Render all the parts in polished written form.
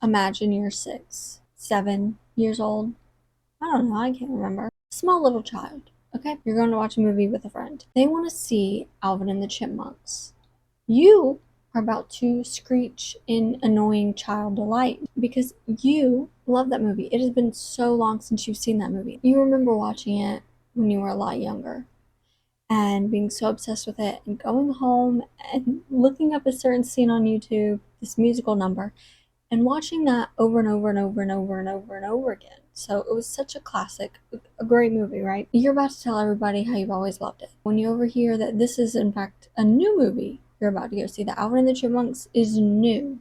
Imagine you're 6, 7 years old. I don't know, I can't remember. Small little child, okay? You're going to watch a movie with a friend. They want to see Alvin and the Chipmunks. You are about to screech in annoying child delight because you love that movie. It has been so long since you've seen that movie. You remember watching it when you were a lot younger and being so obsessed with it and going home and looking up a certain scene on YouTube, this musical number, and watching that over and over and over and over and over and over again. So it was such a classic, a great movie, right? You're about to tell everybody how you've always loved it. When you overhear that this is in fact a new movie you're about to go see, that Alvin and the Chipmunks is new.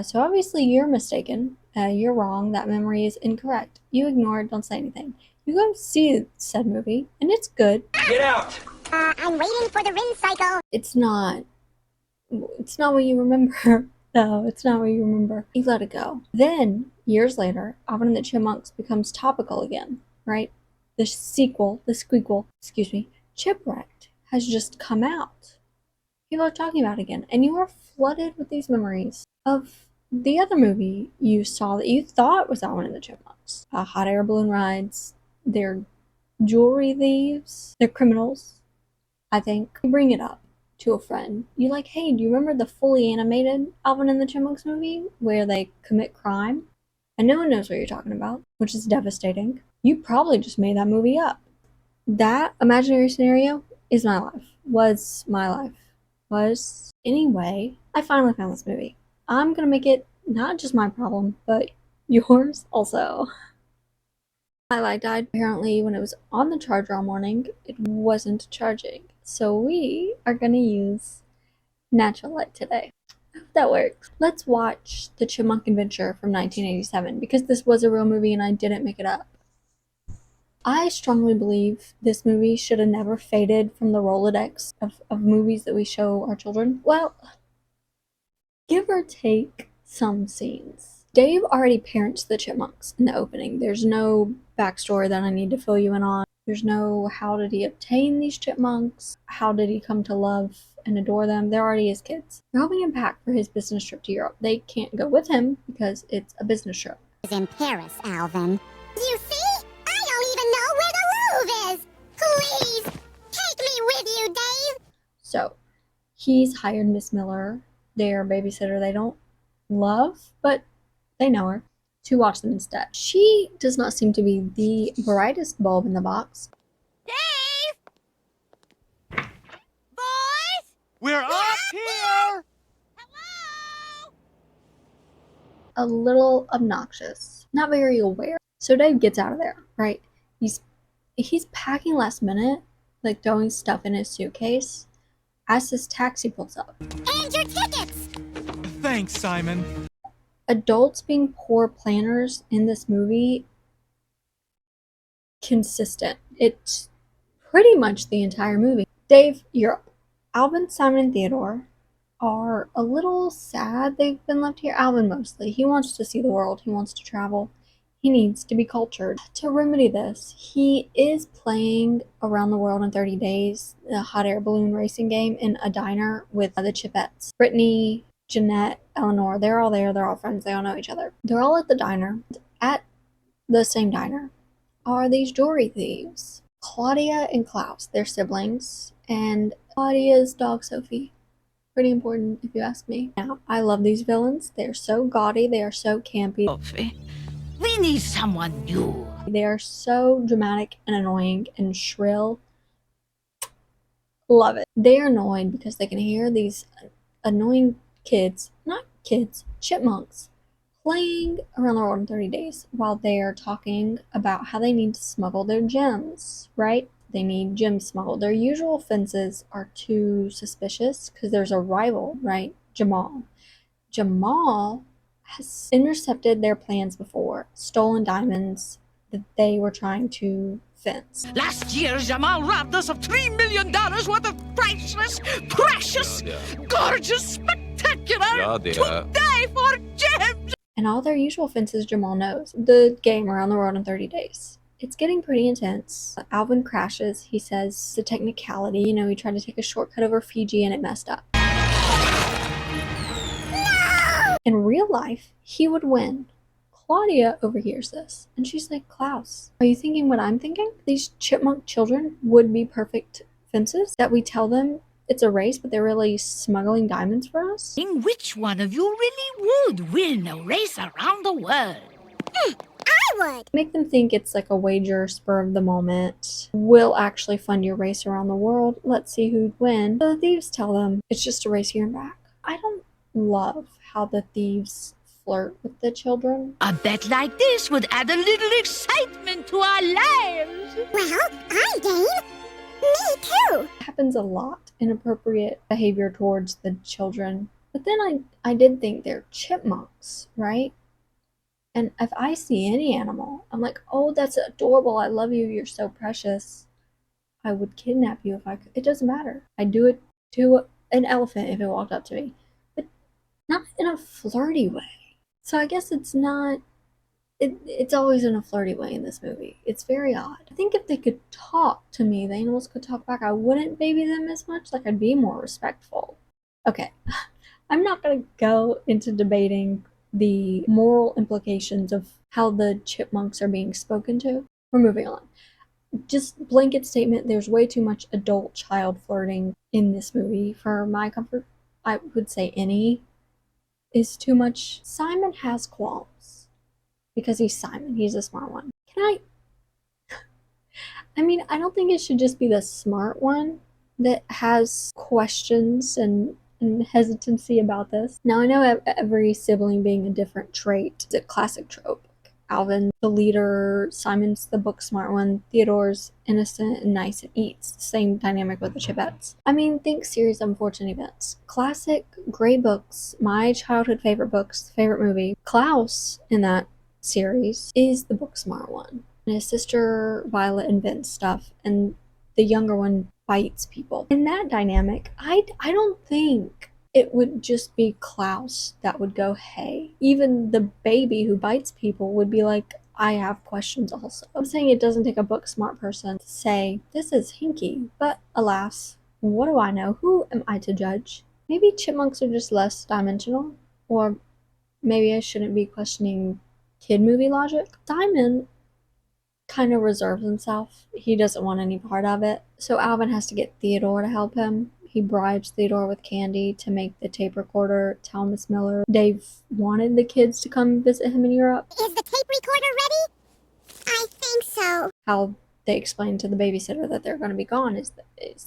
So obviously you're mistaken. You're wrong. That memory is incorrect. You ignore it. Don't say anything. You go see said movie, and it's good. Get out! I'm waiting for the ring cycle. It's not what you remember. No, it's not what you remember. You let it go. Then, years later, Alvin and the Chipmunks becomes topical again, right? The sequel, Chipwrecked, has just come out. People are talking about it again, and you are flooded with these memories of the other movie you saw that you thought was Alvin and the Chipmunks. Hot air balloon rides, they're jewelry thieves, they're criminals, I think. You bring it up to a friend. You like, hey, do you remember the fully animated Alvin and the Chipmunks movie where they commit crime? And no one knows what you're talking about, which is devastating. You probably just made that movie up. That imaginary scenario is my life. Was my life. Was. Anyway, I finally found this movie. I'm gonna make it not just my problem, but yours also. My light died. Apparently, when it was on the charger all morning, it wasn't charging. So we are gonna use natural light today. I hope that works. Let's watch the Chipmunk Adventure from 1987 because this was a real movie and I didn't make it up. I strongly believe this movie should have never faded from the Rolodex of movies that we show our children. Well, give or take some scenes. Dave already parents the Chipmunks in the opening. There's no backstory that I need to fill you in on. There's no how did he obtain these chipmunks? How did he come to love and adore them? They're already his kids. They're helping him pack for his business trip to Europe. They can't go with him because it's a business trip. Is in Paris, Alvin. You see? I don't even know where the Louvre is. Please, take me with you, Dave. So, he's hired Miss Miller, their babysitter they don't love, but they know her, to watch them instead. She does not seem to be the brightest bulb in the box. Dave! Boys! We're up here! Hello! A little obnoxious, not very aware. So Dave gets out of there, right? He's packing last minute, like throwing stuff in his suitcase as his taxi pulls up. And your tickets! Thanks, Simon. Adults being poor planners in this movie, consistent. It's pretty much the entire movie. Dave, Europe. Alvin, Simon, and Theodore are a little sad they've been left here. Alvin mostly. He wants to see the world. He wants to travel. He needs to be cultured. To remedy this, he is playing Around the World in 30 Days, the hot air balloon racing game, in a diner with the Chipettes. Brittany, Jeanette, Eleanor, they're all there. They're all friends. They all know each other. They're all at the diner. At the same diner are these jewelry thieves. Claudia and Klaus, they're siblings, and Claudia's dog Sophie. Pretty important if you ask me. Now, I love these villains. They're so gaudy. They are so campy. Sophie, we need someone new. They are so dramatic and annoying and shrill. Love it. They're annoyed because they can hear these annoying chipmunks, playing Around the World in 30 Days while they're talking about how they need to smuggle their gems, right? They need gems smuggled. Their usual fences are too suspicious because there's a rival, right? Jamal. Jamal has intercepted their plans before, stolen diamonds that they were trying to fence. Last year, Jamal robbed us of $3 million worth of priceless, precious, gorgeous, spectacular, today for gems! And all their usual fences Jamal knows. The game Around the World in 30 Days. It's getting pretty intense. Alvin crashes. He says it's a technicality. You know, he tried to take a shortcut over Fiji and it messed up. No! In real life, he would win. Claudia overhears this, and she's like, Klaus, are you thinking what I'm thinking? These chipmunk children would be perfect fences, that we tell them it's a race, but they're really smuggling diamonds for us? Which one of you really would win a race around the world? I would. Make them think it's like a wager, spur of the moment. We'll actually fund your race around the world. Let's see who'd win. So the thieves tell them it's just a race here and back. I don't love how the thieves flirt with the children. A bet like this would add a little excitement to our lives. Well, I'm game. Me too. It happens a lot. Inappropriate behavior towards the children. But then I did think they're chipmunks, right? And if I see any animal, I'm like, oh, that's adorable. I love you. You're so precious. I would kidnap you if I could. It doesn't matter. I'd do it to an elephant if it walked up to me. But not in a flirty way. So I guess it's not, it's always in a flirty way in this movie. It's very odd. I think if they could talk to me, the animals could talk back, I wouldn't baby them as much. Like, I'd be more respectful. Okay, I'm not going to go into debating the moral implications of how the chipmunks are being spoken to. We're moving on. Just blanket statement, there's way too much adult-child flirting in this movie for my comfort. I would say any is too much. Simon has qualms because he's Simon. He's a smart one. I mean, I don't think it should just be the smart one that has questions and hesitancy about this. Now, I know every sibling being a different trait is a classic trope. Alvin, the leader, Simon's the book smart one, Theodore's innocent and nice and eats. Same dynamic with the Chipettes. I mean, think series of unfortunate events. Classic, great books, my childhood favorite books, favorite movie. Klaus in that series is the book smart one. And his sister Violet invents stuff, and the younger one bites people. In that dynamic, I don't think it would just be Klaus that would go, hey. Even the baby who bites people would be like, I have questions also. I'm saying it doesn't take a book smart person to say, this is hinky. But alas, what do I know? Who am I to judge? Maybe chipmunks are just less dimensional. Or maybe I shouldn't be questioning kid movie logic. Simon kind of reserves himself. He doesn't want any part of it. So Alvin has to get Theodore to help him. He bribes Theodore with candy to make the tape recorder tell Miss Miller Dave wanted the kids to come visit him in Europe. Is the tape recorder ready? I think so. How they explain to the babysitter that they're going to be gone is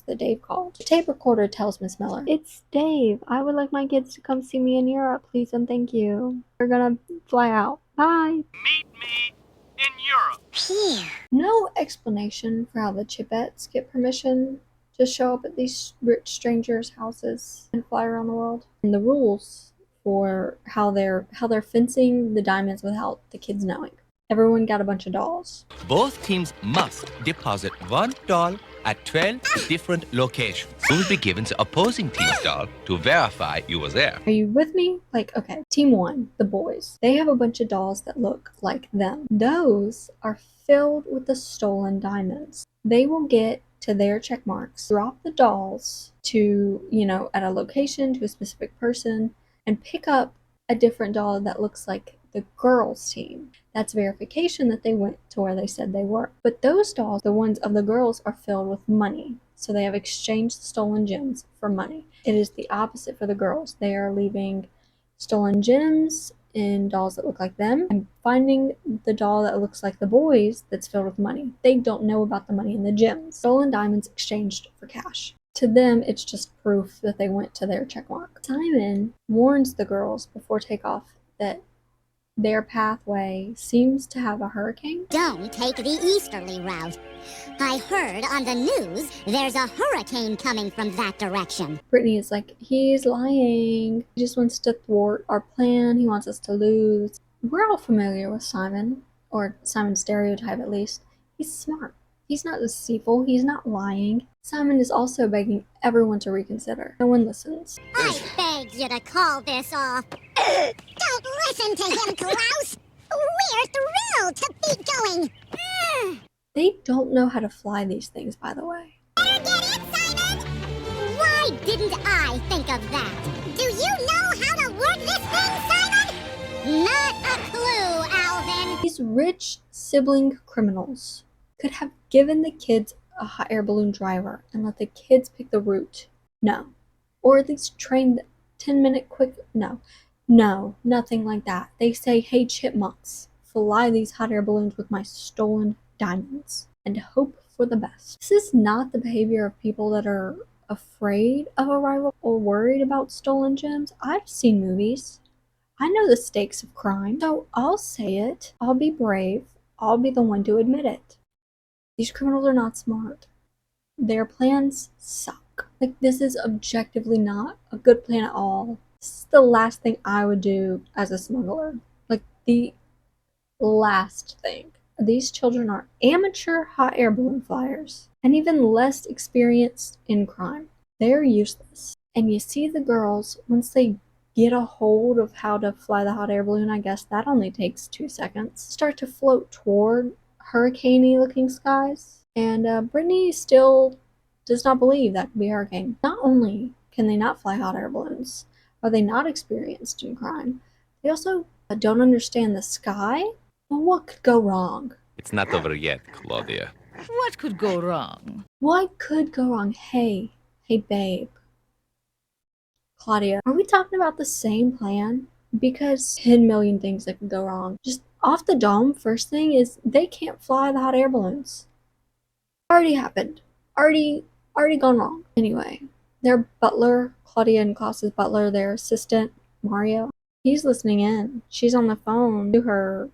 the Dave called. The tape recorder tells Miss Miller, it's Dave. I would like my kids to come see me in Europe, please and thank you. We're going to fly out. Bye. Meet me in Europe. Here. No explanation for how the Chipettes get permission to show up at these rich strangers' houses and fly around the world. And the rules for how they're fencing the diamonds without the kids knowing. Everyone got a bunch of dolls. Both teams must deposit one doll at 12 different locations. You will be given the opposing team's doll to verify you were there. Are you with me? Like, okay, team one, the boys. They have a bunch of dolls that look like them. Those are filled with the stolen diamonds. They will get to their check marks, drop the dolls to, at a location, to a specific person, and pick up a different doll that looks like the girls' team. That's verification that they went to where they said they were. But those dolls, the ones of the girls, are filled with money. So they have exchanged the stolen gems for money. It is the opposite for the girls. They are leaving stolen gems in dolls that look like them and finding the doll that looks like the boys that's filled with money. They don't know about the money and the gems. Stolen diamonds exchanged for cash. To them, it's just proof that they went to their checkmark. Simon warns the girls before takeoff that their pathway seems to have a hurricane. Don't take the easterly route. I heard on the news there's a hurricane coming from that direction. Brittany is like, he's lying. He just wants to thwart our plan. He wants us to lose. We're all familiar with Simon, or Simon's stereotype at least. He's smart. He's not deceitful. He's not lying. Simon is also begging everyone to reconsider. No one listens. I begged you to call this off. Don't listen to him, Klaus. We're thrilled to be going. They don't know how to fly these things, by the way. Better get it, Simon! Why didn't I think of that? Do you know how to work this thing, Simon? These rich sibling criminals could have given the kids a hot air balloon driver and let the kids pick the route. No. Or at least train the 10-minute quick. No. No, nothing like that. They say, hey, chipmunks, fly these hot air balloons with my stolen diamonds and hope for the best. This is not the behavior of people that are afraid of a rival or worried about stolen gems. I've seen movies. I know the stakes of crime, so I'll say it. I'll be brave. I'll be the one to admit it. These criminals are not smart. Their plans suck. Like, this is objectively not a good plan at all. This is the last thing I would do as a smuggler. Like, the last thing. These children are amateur hot air balloon flyers and even less experienced in crime. They're useless. And you see the girls, once they get a hold of how to fly the hot air balloon, I guess that only takes 2 seconds, start to float toward hurricane-y looking skies. And Brittany still does not believe that could be a hurricane. Not only can they not fly hot air balloons, are they not experienced in crime, they also don't understand the sky. Well, what could go wrong? It's not over yet, Claudia. What could go wrong? What could go wrong? Hey, babe. Claudia, are we talking about the same plan? Because 10 million things that could go wrong. Just off the dome, first thing is they can't fly the hot air balloons. Already happened. Already gone wrong. Anyway, their butler, Claudia and Klaus's butler, their assistant, Mario, he's listening in. She's on the phone to her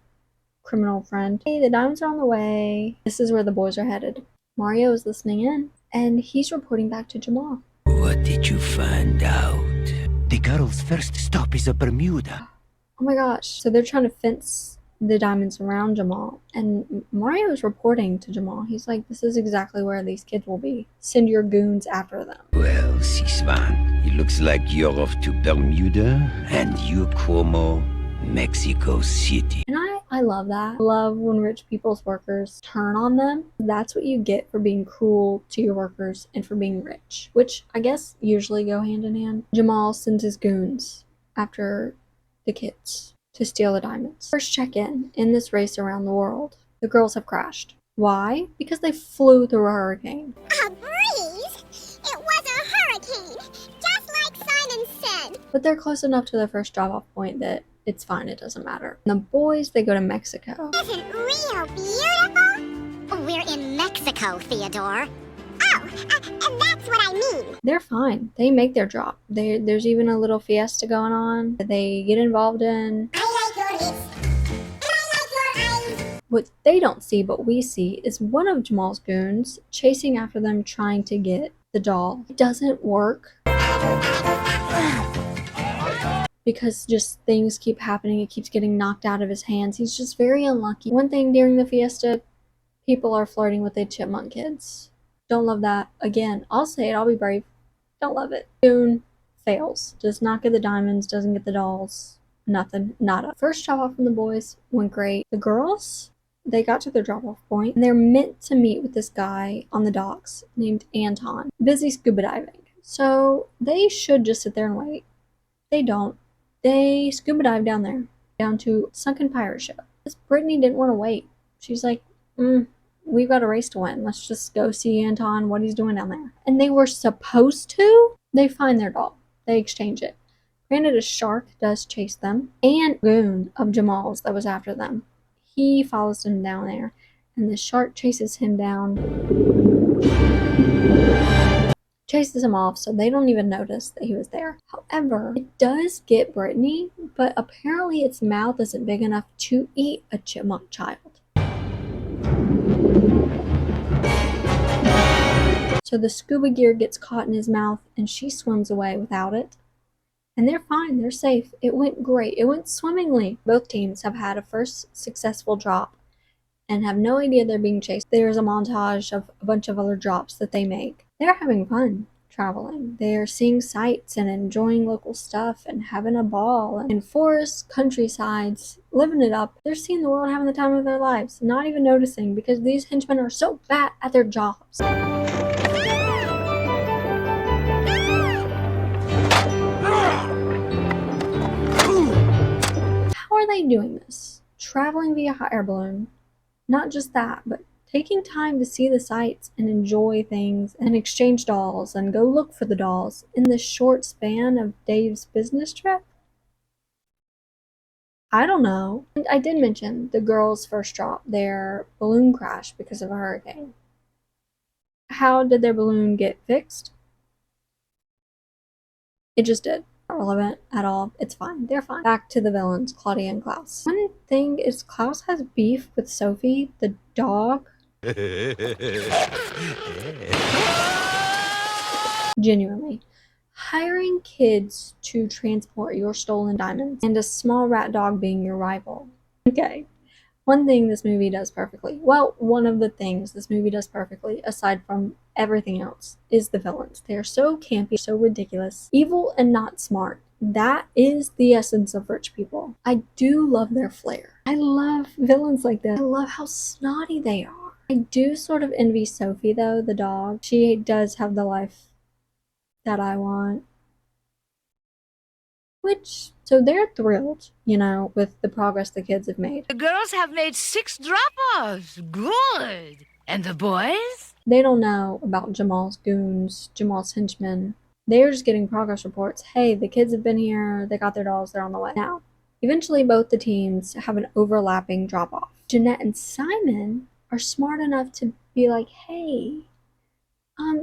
criminal friend. Hey, the diamonds are on the way. This is where the boys are headed. Mario is listening in, and he's reporting back to Jamal. What did you find out? The girl's first stop is a Bermuda. Oh my gosh. So they're trying to fence the diamonds around Jamal, and Mario is reporting to Jamal. He's like, this is exactly where these kids will be. Send your goons after them. Well, Sisvan, it looks like you're off to Bermuda, and you, Cuomo, Mexico City. And I love that. I love when rich people's workers turn on them. That's what you get for being cruel to your workers and for being rich, which I guess usually go hand in hand. Jamal sends his goons after the kids to steal the diamonds. First check-in this race around the world. The girls have crashed. Why? Because they flew through a hurricane. A breeze? It was a hurricane, just like Simon said. But they're close enough to their first drop-off point that it's fine, it doesn't matter. And the boys, they go to Mexico. Isn't Rio beautiful? We're in Mexico, Theodore. Oh, and that's what I mean. They're fine. They make their drop. There's even a little fiesta going on that they get involved in. I like your lips. And I like your eyes. What they don't see, but we see, is one of Jamal's goons chasing after them trying to get the doll. It doesn't work. Because just things keep happening. It keeps getting knocked out of his hands. He's just very unlucky. One thing during the fiesta, people are flirting with the chipmunk kids. Don't love that. Again, I'll say it. I'll be brave. Don't love it. Goon fails. Does not get the diamonds. Doesn't get the dolls. Nothing. Nada. First drop off from the boys went great. The girls, they got to their drop off point and they're meant to meet with this guy on the docks named Anton. Busy scuba diving. So they should just sit there and wait. They don't. They scuba dive down there, down to sunken pirate ship. Because Brittany didn't want to wait. She's like, we've got a race to win. Let's just go see Anton, what he's doing down there. And they were supposed to. They find their doll. They exchange it. Granted, a shark does chase them. And goon of Jamal's that was after them. He follows them down there. And the shark chases him down. Chases him off, so they don't even notice that he was there. However, it does get Brittany, but apparently its mouth isn't big enough to eat a chipmunk child. So the scuba gear gets caught in his mouth, and she swims away without it. And they're fine, they're safe. It went great, it went swimmingly. Both teams have had a first successful drop and have no idea they're being chased. There's a montage of a bunch of other drops that they make. They're having fun traveling. They're seeing sights and enjoying local stuff and having a ball. In forests, countrysides, living it up. They're seeing the world, having the time of their lives, not even noticing because these henchmen are so bad at their jobs. How are they doing this? traveling via hot air balloon. Not just that, but taking time to see the sights and enjoy things and exchange dolls and go look for the dolls in the short span of Dave's business trip? I don't know. And I did mention the girls' first drop, their balloon crashed because of a hurricane. How did their balloon get fixed? It just did. Not relevant at all. It's fine. They're fine. Back to the villains, Claudia and Klaus. One thing is Klaus has beef with Sophie, the dog. Genuinely. Hiring kids to transport your stolen diamonds and a small rat dog being your rival. Okay. One thing this movie does perfectly, well, one of the things this movie does perfectly, aside from everything else, is the villains. They are so campy, so ridiculous, evil and not smart. That is the essence of rich people. I do love their flair. I love villains like this. I love how snotty they are. I do sort of envy Sophie though, the dog. She does have the life that I want. Which, so they're thrilled, with the progress the kids have made. The girls have made 6 drop-offs. Good. And the boys? They don't know about Jamal's goons, Jamal's henchmen. They're just getting progress reports. Hey, the kids have been here, they got their dolls, they're on the way. Now, eventually both the teams have an overlapping drop-off. Jeanette and Simon are smart enough to be like, hey,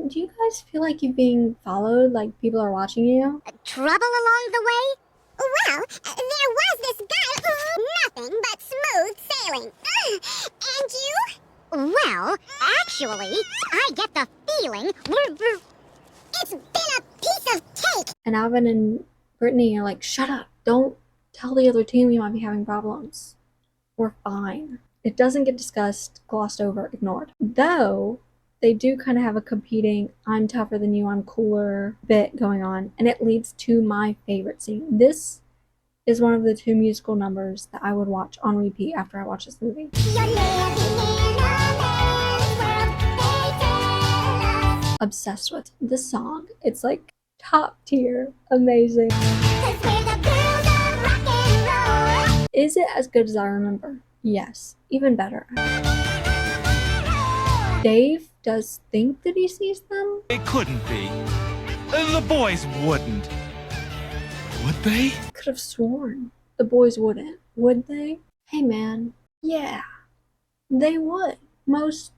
do you guys feel like you're being followed, like people are watching you? Trouble along the way? Well, there was this guy. Nothing but smooth sailing. And you? Well, actually, I get the feeling it's been a piece of cake. And Alvin and Brittany are like, shut up, don't tell the other team you might be having problems. We're fine. It doesn't get discussed, glossed over, ignored. Though, they do kind of have a competing, I'm tougher than you, I'm cooler bit going on, and it leads to my favorite scene. This is one of the 2 musical numbers that I would watch on repeat after I watch this movie. Obsessed with the song. It's like top tier, amazing. Is it as good as I remember? Yes, even better. Dave does think that he sees them. It couldn't be. The boys wouldn't. Would they? Could have sworn the boys wouldn't. Would they? Hey man, yeah, they would. Most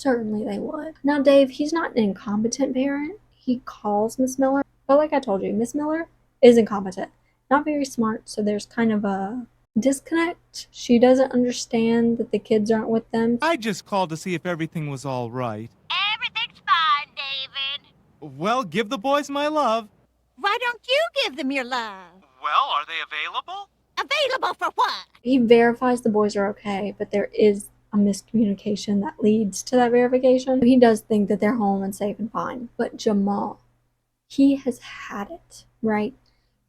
certainly they would. Now Dave, he's not an incompetent parent. He calls Miss Miller, but like I told you, Miss Miller is incompetent. Not very smart, so there's kind of a disconnect. She doesn't understand that the kids aren't with them. I just called to see if everything was all right. Everything's fine, David. Well, give the boys my love. Why don't you give them your love? Well, are they available? Available for what? He verifies the boys are okay, but there is a miscommunication that leads to that verification. He does think that they're home and safe and fine. But Jamal, he has had it, right?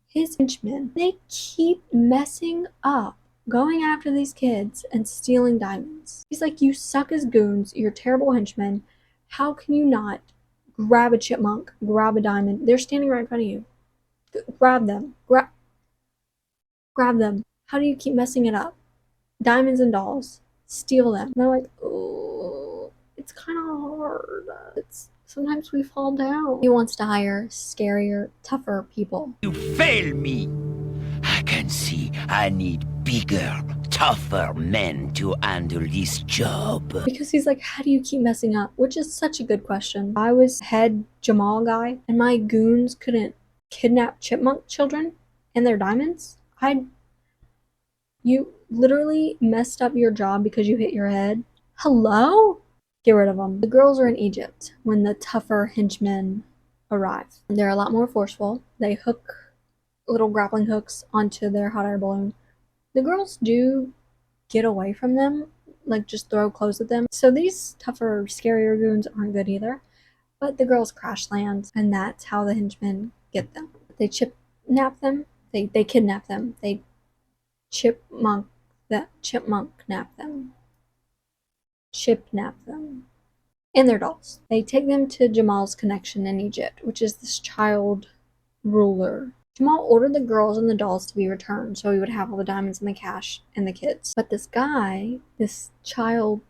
His henchmen, they keep messing up, going after these kids and stealing diamonds. He's like, you suck as goons, you're terrible henchmen. How can you not grab a chipmunk, grab a diamond? They're standing right in front of you. Grab them. Grab them. How do you keep messing it up? Diamonds and dolls. Steal them. And they're like, oh, it's kind of hard. Sometimes we fall down. He wants to hire scarier, tougher people. You fail me. I can see I need bigger, tougher men to handle this job. Because he's like, how do you keep messing up? Which is such a good question. I was head Jamal guy, and my goons couldn't kidnap chipmunk children and their diamonds. You literally messed up your job because you hit your head. Hello? Get rid of them. The girls are in Egypt when the tougher henchmen arrive. They're a lot more forceful. They hook little grappling hooks onto their hot air balloon. The girls do get away from them, like just throw clothes at them. So these tougher, scarier goons aren't good either. But the girls crash land, and that's how the henchmen get them. They kidnap them. They kidnap them. They chipmunk nap them. Chipnap them. And their dolls. They take them to Jamal's connection in Egypt, which is this child ruler. Jamal ordered the girls and the dolls to be returned so he would have all the diamonds and the cash and the kids. But this guy, this child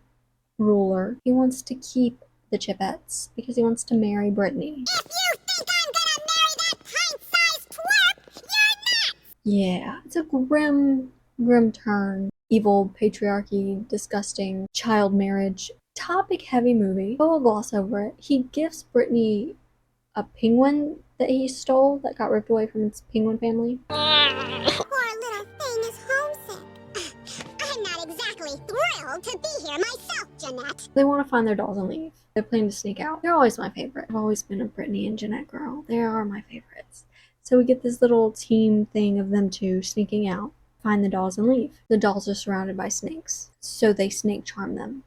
ruler, he wants to keep the Chipettes because he wants to marry Brittany. If you think I'm gonna marry that pint-sized twerp, you're nuts! Yeah, it's a grim turn. Evil, patriarchy, disgusting, child marriage. Topic-heavy movie. But we'll gloss over it. He gifts Brittany a penguin that he stole that got ripped away from its penguin family. Poor little thing is homesick. I'm not exactly thrilled to be here myself, Jeanette. They want to find their dolls and leave. They plan to sneak out. They're always my favorite. I've always been a Brittany and Jeanette girl. They are my favorites. So we get this little team thing of them two sneaking out, find the dolls and leave. The dolls are surrounded by snakes, so they snake charm them.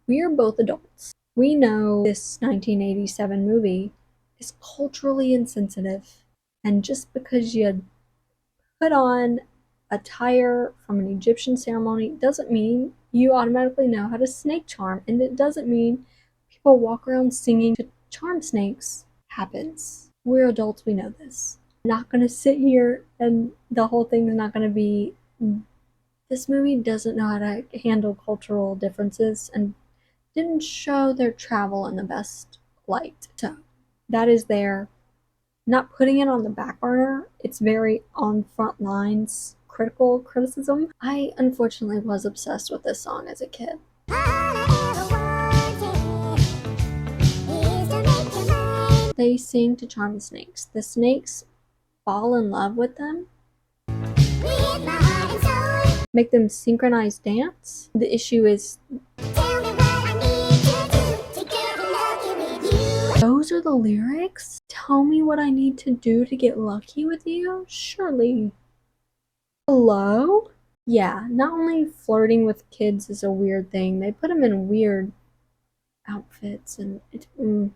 We are both adults. We know this 1987 movie is culturally insensitive, and just because you put on attire from an Egyptian ceremony doesn't mean you automatically know how to snake charm, and it doesn't mean people walk around singing to charm snakes. Happens. We're adults, we know this. I'm not gonna sit here and the whole thing is not gonna be, this movie doesn't know how to handle cultural differences and didn't show their travel in the best light. So that is their not putting it on the back burner. It's very on front lines criticism. I unfortunately was obsessed with this song as a kid. They sing to charm the snakes. The snakes fall in love with them, make them synchronize dance. The issue is those are the lyrics? Tell me what I need to do to get lucky with you? Surely. Hello? Yeah, not only flirting with kids is a weird thing, they put them in weird outfits and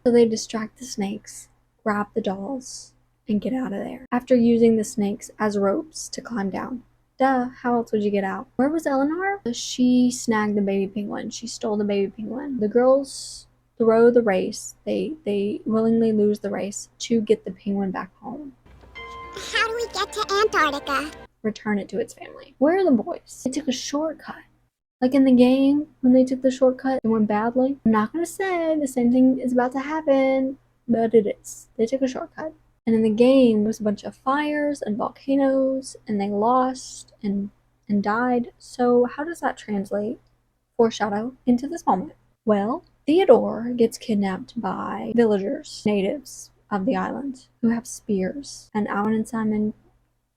so they distract the snakes, grab the dolls, and get out of there. After using the snakes as ropes to climb down. Duh, how else would you get out? Where was Eleanor? She snagged the baby penguin. She stole the baby penguin. The girls throw the race. They willingly lose the race to get the penguin back home. How do we get to Antarctica? Return it to its family. Where are the boys? They took a shortcut. Like in the game, when they took the shortcut, it went badly. I'm not gonna say the same thing is about to happen, but it is. They took a shortcut. And in the game, there was a bunch of fires and volcanoes, and they lost and died. So how does that translate, foreshadow, into this moment? Well, Theodore gets kidnapped by villagers, natives of the island, who have spears. And Alvin and Simon,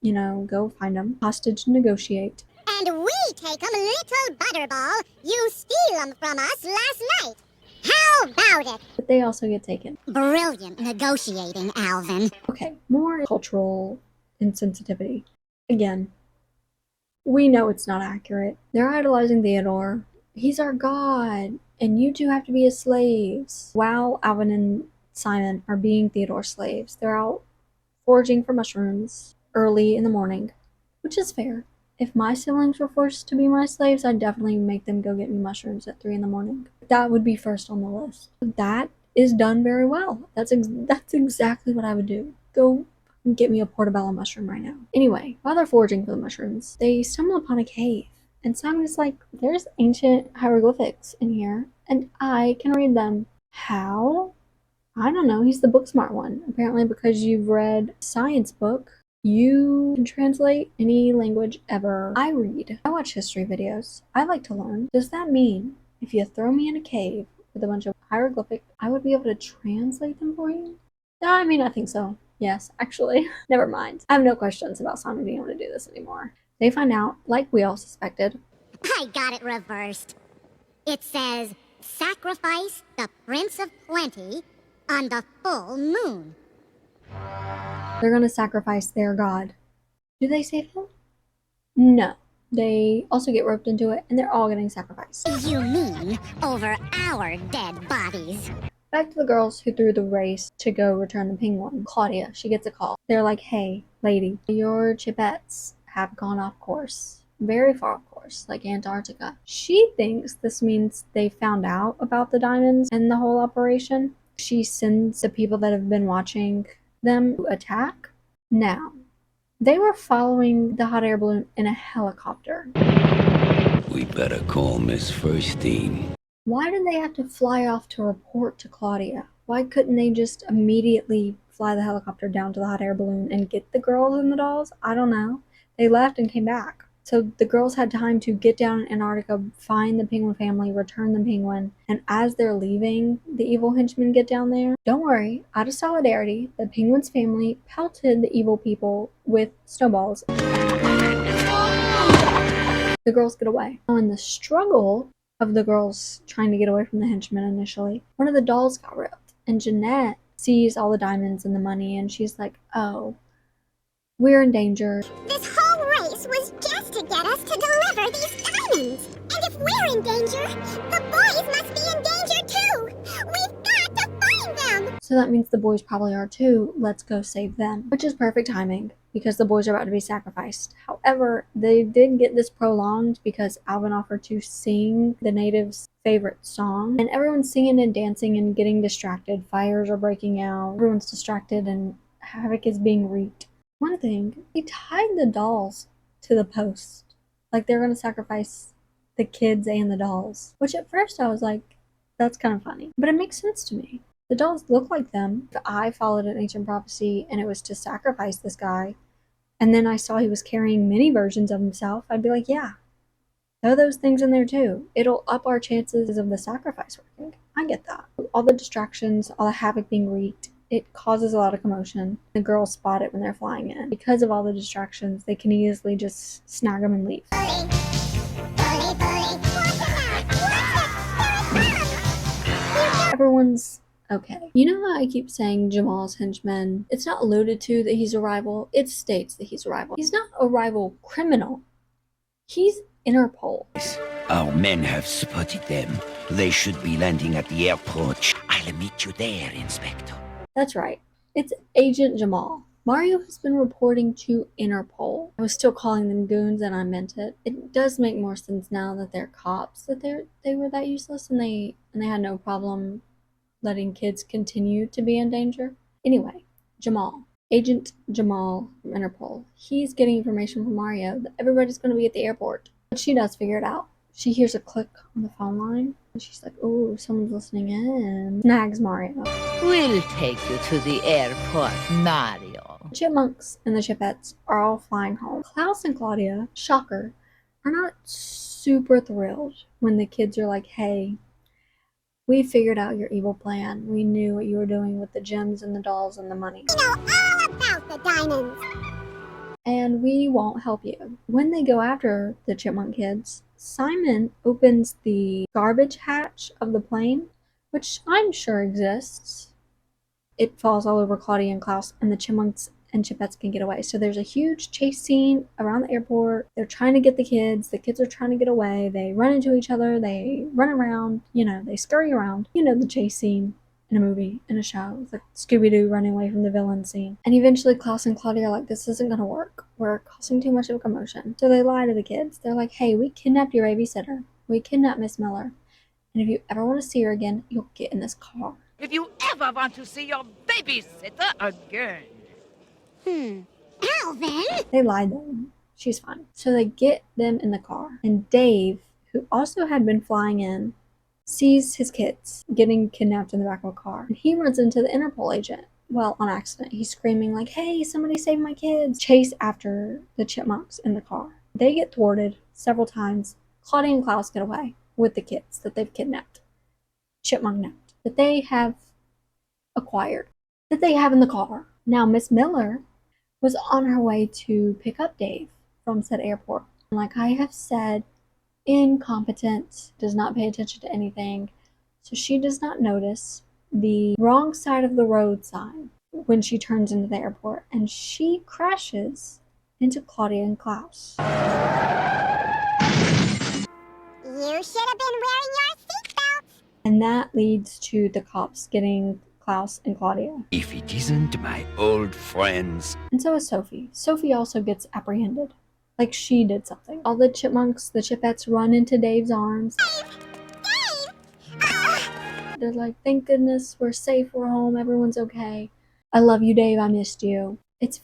go find them, hostage negotiate. And we take 'em, little butterball. You steal 'em from us last night. How about it? But they also get taken. Brilliant negotiating, Alvin. Okay, more cultural insensitivity. Again, we know it's not accurate. They're idolizing Theodore. He's our god, and you two have to be his slaves. While Alvin and Simon are being Theodore's slaves, they're out foraging for mushrooms early in the morning, which is fair. If my siblings were forced to be my slaves, I'd definitely make them go get me mushrooms at 3 in the morning. That would be first on the list. That is done very well. That's exactly what I would do. Go get me a portobello mushroom right now. Anyway, while they're foraging for the mushrooms, they stumble upon a cave. And Simon is like, there's ancient hieroglyphics in here, and I can read them. How? I don't know. He's the book smart one. Apparently because you've read a science book, you can translate any language ever. I watch history videos. I like to learn. Does that mean if you throw me in a cave with a bunch of hieroglyphics, I would be able to translate them for you? I mean, I think so. Yes, actually. Never mind. I have no questions about Simon being able to do this anymore. They find out, like we all suspected. I got it reversed. It says, sacrifice the Prince of Plenty on the full moon. They're gonna sacrifice their god. Do they save him? No. They also get roped into it, and they're all getting sacrificed. You mean over our dead bodies? Back to the girls who threw the race to go return the penguin. Claudia, she gets a call. They're like, hey, lady, your Chipettes have gone off course. Very far off course, like Antarctica. She thinks this means they found out about the diamonds and the whole operation, She sends the people that have been watching them to attack. Now, they were following the hot air balloon in a helicopter. We better call Miss Firstine. Why did they have to fly off to report to Claudia? Why couldn't they just immediately fly the helicopter down to the hot air balloon and get the girls and the dolls? I don't know. They left and came back. So the girls had time to get down in Antarctica, find the penguin family, return the penguin, and as they're leaving, the evil henchmen get down there. Don't worry, out of solidarity, the penguin's family pelted the evil people with snowballs. The girls get away. Now in the struggle of the girls trying to get away from the henchmen initially, one of the dolls got ripped, and Jeanette sees all the diamonds and the money, and she's like, oh, we're in danger. This whole race was just to get us to deliver these diamonds. And if we're in danger, the boys must be in danger too. We've got to find them. So that means the boys probably are too. Let's go save them. Which is perfect timing because the boys are about to be sacrificed. However, they did get this prolonged because Alvin offered to sing the natives' favorite song. And everyone's singing and dancing and getting distracted. Fires are breaking out. Everyone's distracted and havoc is being wreaked. One thing, he tied the dolls to the post. Like they're going to sacrifice the kids and the dolls. Which at first I was like, that's kind of funny. But it makes sense to me. The dolls look like them. If I followed an ancient prophecy and it was to sacrifice this guy, and then I saw he was carrying many versions of himself, I'd be like, yeah, throw those things in there too. It'll up our chances of the sacrifice working. I get that. All the distractions, all the havoc being wreaked, it causes a lot of commotion. The girls spot it when they're flying in. Because of all the distractions, they can easily just snag them and leave. Bully, bully, bully. Everyone's okay. You know how I keep saying Jamal's henchmen? It's not alluded to that he's a rival. It states that he's a rival. He's not a rival criminal. He's Interpol. Our men have spotted them. They should be landing at the airport. I'll meet you there, Inspector. That's right. It's Agent Jamal. Mario has been reporting to Interpol. I was still calling them goons and I meant it. It does make more sense now that they're cops, that they were that useless and they had no problem letting kids continue to be in danger. Anyway, Jamal. Agent Jamal from Interpol. He's getting information from Mario that everybody's going to be at the airport. But she does figure it out. She hears a click on the phone line, and she's like, oh, someone's listening in. Snags Mario. We'll take you to the airport, Mario. The Chipmunks and the Chipettes are all flying home. Klaus and Claudia, shocker, are not super thrilled when the kids are like, hey, we figured out your evil plan. We knew what you were doing with the gems and the dolls and the money. We know all about the diamonds. And we won't help you. When they go after the Chipmunk kids, Simon opens the garbage hatch of the plane, which I'm sure exists. It falls all over Claudia and Klaus, and the Chipmunks and Chipettes can get away. So there's a huge chase scene around the airport. They're trying to get the kids are trying to get away. They run into each other, they run around, they scurry around. You know the chase scene in a movie, in a show. It's like Scooby-Doo running away from the villain scene. And eventually Klaus and Claudia are like, this isn't gonna work. We're causing too much of a commotion. So they lie to the kids. They're like, hey, we kidnapped your babysitter. We kidnapped Miss Miller. And if you ever want to see her again, you'll get in this car. If you ever want to see your babysitter again. Alvin? They lied to them. She's fine. So they get them in the car. And Dave, who also had been flying in, sees his kids getting kidnapped in the back of a car. And he runs into the Interpol agent. Well, on accident. He's screaming like, hey, somebody save my kids. Chase after the Chipmunks in the car. They get thwarted several times. Claudia and Klaus get away with the kids that they've kidnapped. Chipmunk napped. That they have acquired. That they have in the car. Now, Miss Miller was on her way to pick up Dave from said airport. And like I have said, incompetent, does not pay attention to anything. So she does not notice the wrong side of the road sign when she turns into the airport. And she crashes into Claudia and Klaus. You should have been wearing your seatbelt. And that leads to the cops getting Klaus and Claudia. If it isn't my old friends. And so is Sophie. Sophie also gets apprehended. Like she did something. All the Chipmunks, the Chipettes run into Dave's arms. Dave! Oh. They're like, thank goodness we're safe, we're home, everyone's okay. I love you, Dave, I missed you. It's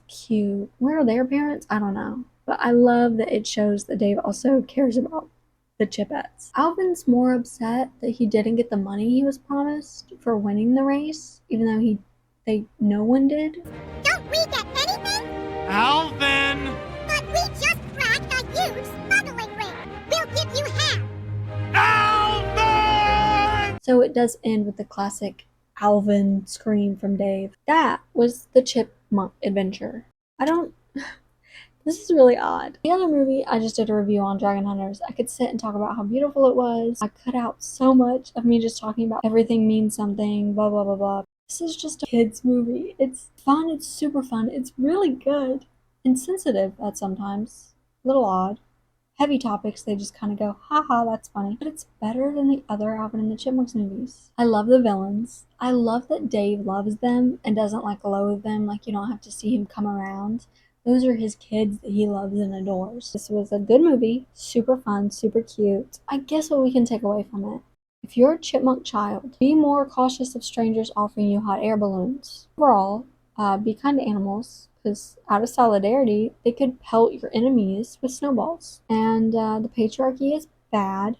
cute. Where are their parents? I don't know. But I love that it shows that Dave also cares about the Chipettes. Alvin's more upset that he didn't get the money he was promised for winning the race, even though no one did. Don't we get anything? Alvin! But we just cracked a huge smuggling ring. We'll give you half. Alvin! So it does end with the classic Alvin scream from Dave. That was the Chipmunk Adventure. This is really odd. The other movie I just did a review on, Dragon Hunters. I could sit and talk about how beautiful it was. I cut out so much of me just talking about everything means something, blah blah blah blah. This is just a kids movie. It's fun, it's super fun, it's really good. And sensitive at sometimes. A little odd. Heavy topics, they just kind of go, haha, that's funny. But it's better than the other Alvin and the Chipmunks movies. I love the villains. I love that Dave loves them and doesn't like loathe them, like you don't have to see him come around. Those are his kids that he loves and adores. This was a good movie, super fun, super cute. I guess what we can take away from it. If you're a chipmunk child, be more cautious of strangers offering you hot air balloons. Overall, be kind to animals, because out of solidarity, they could pelt your enemies with snowballs. And the patriarchy is bad.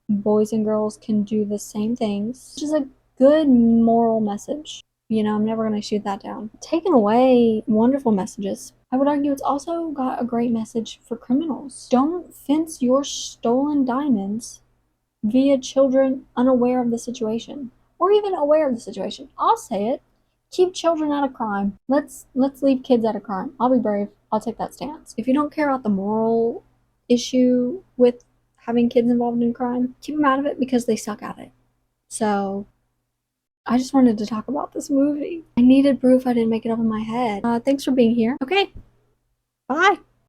Boys and girls can do the same things, which is a good moral message. You know, I'm never going to shoot that down. Taking away wonderful messages. I would argue it's also got a great message for criminals. Don't fence your stolen diamonds via children unaware of the situation, or even aware of the situation. I'll say it. Keep children out of crime. Let's leave kids out of crime. I'll be brave. I'll take that stance. If you don't care about the moral issue with having kids involved in crime, keep them out of it because they suck at it. So I just wanted to talk about this movie. I needed proof I didn't make it up in my head. Thanks for being here. Okay. Bye.